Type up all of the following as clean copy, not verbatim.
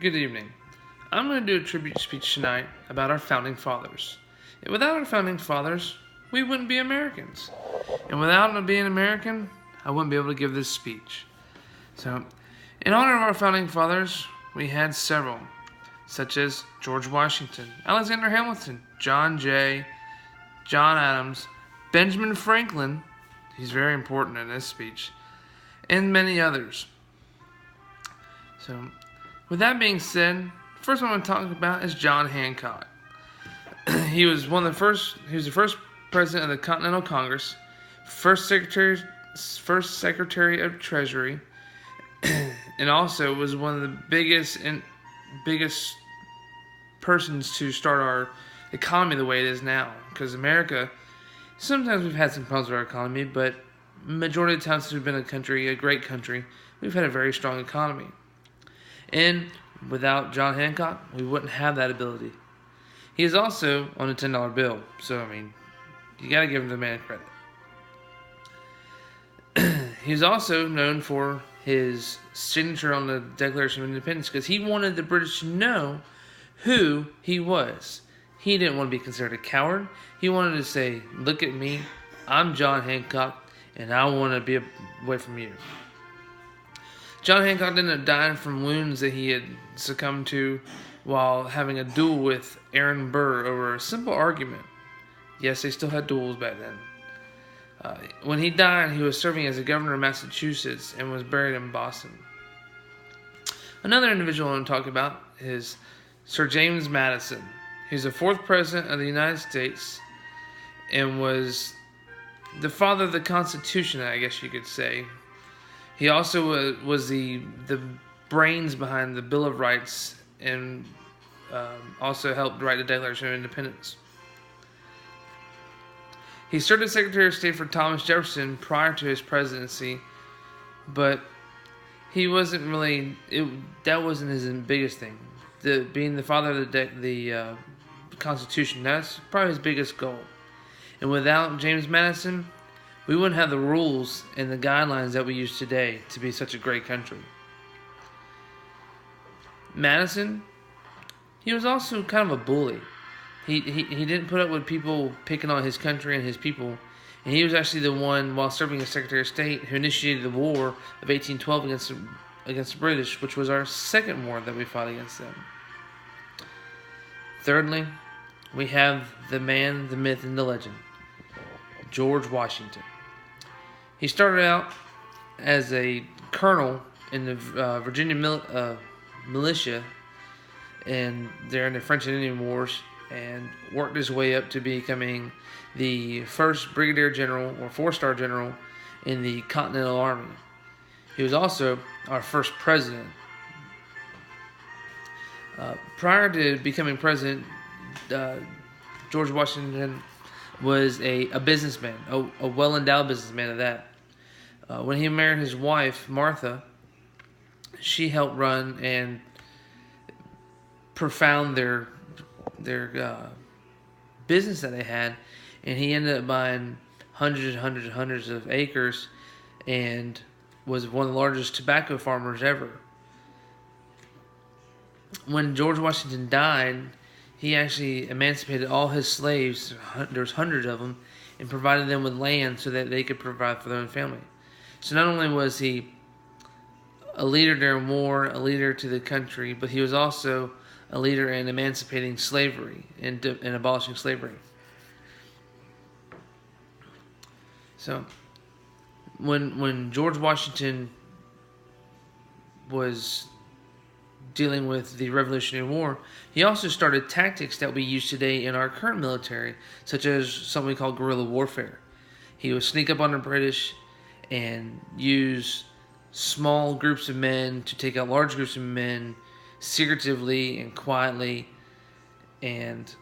Good evening. I'm going to do a tribute speech tonight about our founding fathers. And without our founding fathers, we wouldn't be Americans. And without them being American, I wouldn't be able to give this speech. So, in honor of our founding fathers, we had several, such as George Washington, Alexander Hamilton, John Jay, John Adams, Benjamin Franklin, he's very important in this speech, and many others. So, with that being said, first one I want to talk about is John Hancock. He was the first president of the Continental Congress, first secretary of Treasury, and also was one of the biggest persons to start our economy the way it is now. Because America, sometimes we've had some problems with our economy, but majority of the times since we've been a great country, we've had a very strong economy. And without John Hancock, we wouldn't have that ability. He is also on a $10 bill, so I mean, you gotta give the man credit. He's also known for his signature on the Declaration of Independence because he wanted the British to know who he was. He didn't want to be considered a coward. He wanted to say, look at me, I'm John Hancock, and I want to be away from you. John Hancock ended up dying from wounds that he had succumbed to while having a duel with Aaron Burr over a simple argument. Yes, they still had duels back then. When he died, he was serving as the governor of Massachusetts and was buried in Boston. Another individual I want to talk about is Sir James Madison. He's the fourth president of the United States and was the father of the Constitution, I guess you could say. He also was the brains behind the Bill of Rights and also helped write the Declaration of Independence. He served as Secretary of State for Thomas Jefferson prior to his presidency, but he wasn't really. That wasn't his biggest thing. Being the father of the Constitution, that's probably his biggest goal. And without James Madison, we wouldn't have the rules and the guidelines that we use today to be such a great country. Madison, he was also kind of a bully. He didn't put up with people picking on his country and his people. And he was actually the one, while serving as Secretary of State, who initiated the War of 1812 against the British, which was our second war that we fought against them. Thirdly, we have the man, the myth, and the legend, George Washington. He started out as a colonel in the Virginia militia, and they're in the French and Indian Wars, and worked his way up to becoming the first brigadier general or four-star general in the Continental Army. He was also our first president. Prior to becoming president, George Washington was a businessman, a well-endowed businessman at that. When he married his wife, Martha, she helped run and profound their business that they had, and he ended up buying hundreds of acres and was one of the largest tobacco farmers ever. When George Washington died, he actually emancipated all his slaves, there's hundreds of them, and provided them with land so that they could provide for their own family. So not only was he a leader during war, a leader to the country, but he was also a leader in emancipating slavery and abolishing slavery. So, when George Washington was dealing with the Revolutionary War, he also started tactics that we use today in our current military, such as something we call guerrilla warfare. He would sneak up on the British and use small groups of men to take out large groups of men secretively and quietly, and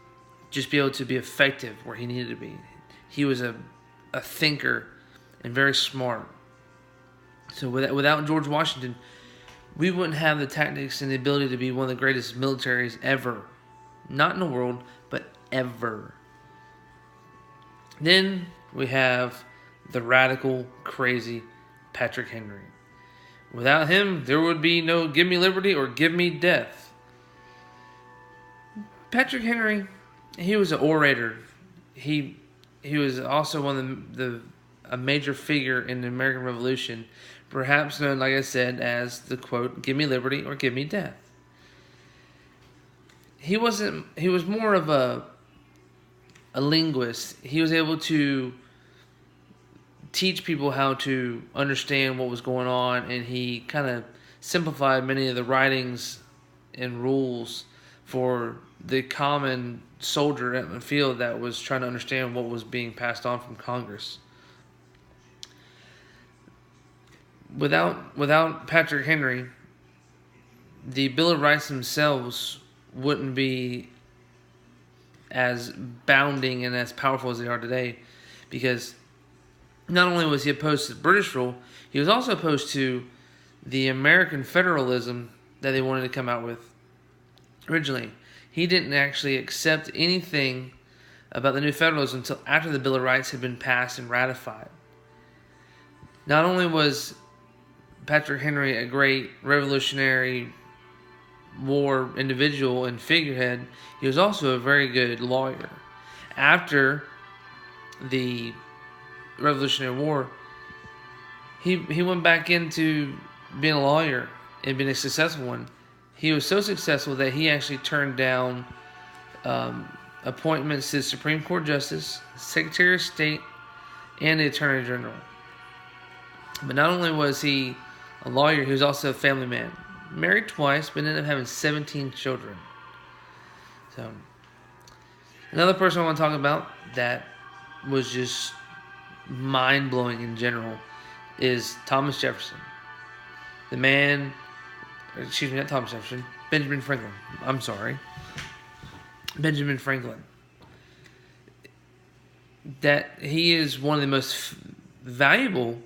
just be able to be effective where he needed to be. He was a thinker and very smart. So without George Washington, we wouldn't have the tactics and the ability to be one of the greatest militaries ever. Not in the world, but ever. Then we have the radical, crazy Patrick Henry. Without him, there would be no give me liberty or give me death. Patrick Henry, he was an orator. He was also one of a major figure in the American Revolution, perhaps known, like I said, as the quote, "Give me liberty or give me death." He was more of a linguist. He was able to teach people how to understand what was going on, and he kind of simplified many of the writings and rules for the common soldier at the field that was trying to understand what was being passed on from Congress. Without Patrick Henry, the Bill of Rights themselves wouldn't be as bounding and as powerful as they are today, because not only was he opposed to British rule, he was also opposed to the American federalism that they wanted to come out with originally. He didn't actually accept anything about the new federalism until after the Bill of Rights had been passed and ratified. Not only was Patrick Henry a great revolutionary war individual and figurehead, he was also a very good lawyer. After the Revolutionary War, he went back into being a lawyer and being a successful one. He was so successful that he actually turned down appointments to the Supreme Court Justice, Secretary of State, and the Attorney General. But not only was he a lawyer, he was also a family man. Married twice, but ended up having 17 children. So, another person I want to talk about that was just mind-blowing in general is Thomas Jefferson. The man, excuse me, not Thomas Jefferson, Benjamin Franklin. I'm sorry. Benjamin Franklin. That he is one of the most valuable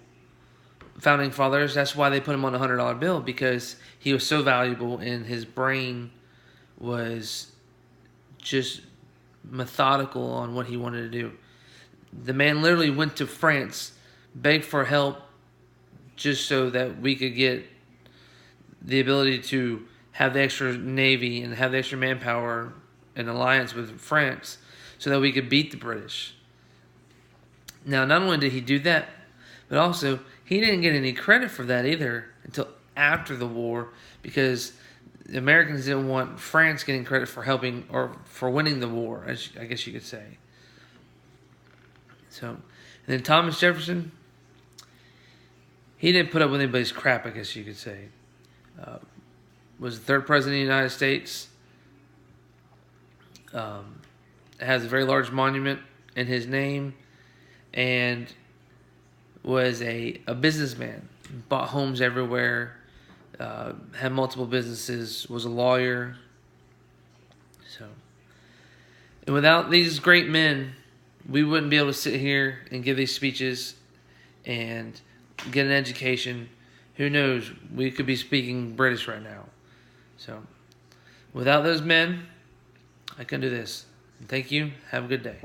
founding fathers. That's why they put him on a $100 bill, because he was so valuable and his brain was just methodical on what he wanted to do. The man literally went to France, begged for help, just so that we could get the ability to have the extra navy and have the extra manpower and alliance with France so that we could beat the British. Now, not only did he do that, but also he didn't get any credit for that either until after the war, because the Americans didn't want France getting credit for helping or for winning the war, as I guess you could say. So, and then Thomas Jefferson, he didn't put up with anybody's crap, I guess you could say. Was the third president of the United States. Has a very large monument in his name, and was a businessman. Bought homes everywhere, had multiple businesses, was a lawyer. So, and without these great men, we wouldn't be able to sit here and give these speeches and get an education. Who knows? We could be speaking British right now. So, without those men, I couldn't do this. Thank you. Have a good day.